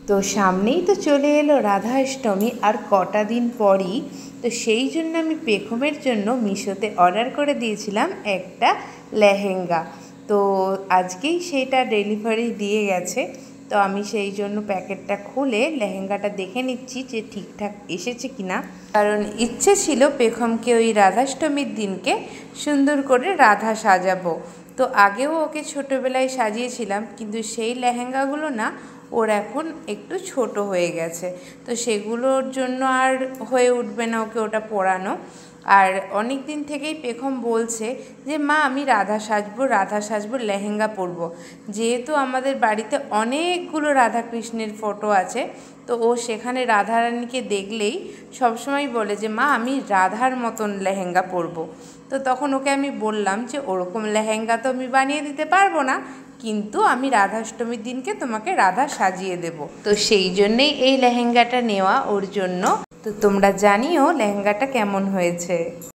তো সামনেই তো চলে এলো রাধাষ্টমী আর কটা দিন পরই। তো সেই জন্য আমি পেখমের জন্য মিশোতে অর্ডার করে দিয়েছিলাম একটা লেহেঙ্গা। তো আজকেই সেইটা ডেলিভারি দিয়ে গেছে। তো আমি সেই জন্য প্যাকেটটা খুলে লেহেঙ্গাটা দেখে নিচ্ছি যে ঠিকঠাক এসেছে কিনা, কারণ ইচ্ছে ছিল পেখমকে ওই রাধাষ্টমীর দিনকে সুন্দর করে রাধা সাজাবো। তো আগেও ওকে ছোটোবেলায় সাজিয়েছিলাম, কিন্তু সেই লেহেঙ্গাগুলো না ওর এখন একটু ছোট হয়ে গেছে। তো সেগুলোর জন্য আর হয়ে উঠবে না ওকে ওটা পরানো। আর অনেক দিন থেকেই পেখম বলছে যে মা আমি রাধা সাজবো, লেহেঙ্গা পরবো। যেহেতু আমাদের বাড়িতে অনেকগুলো রাধাকৃষ্ণের ফটো আছে, তো ও সেখানে রাধারানীকে দেখলেই সবসময় বলে যে মা আমি রাধার মতন লেহেঙ্গা পরবো। তো তখন ওকে আমি বললাম যে ওরকম লেহেঙ্গা তো আমি বানিয়ে দিতে পারবো না, কিন্তু আমি রাধাষ্টমীর দিনকে তোমাকে রাধা সাজিয়ে দেব। তো সেই জন্যেই এই লেহেঙ্গাটা নেওয়া ওর জন্য। তো তোমরা জানিও লেহেঙ্গাটা কেমন হয়েছে।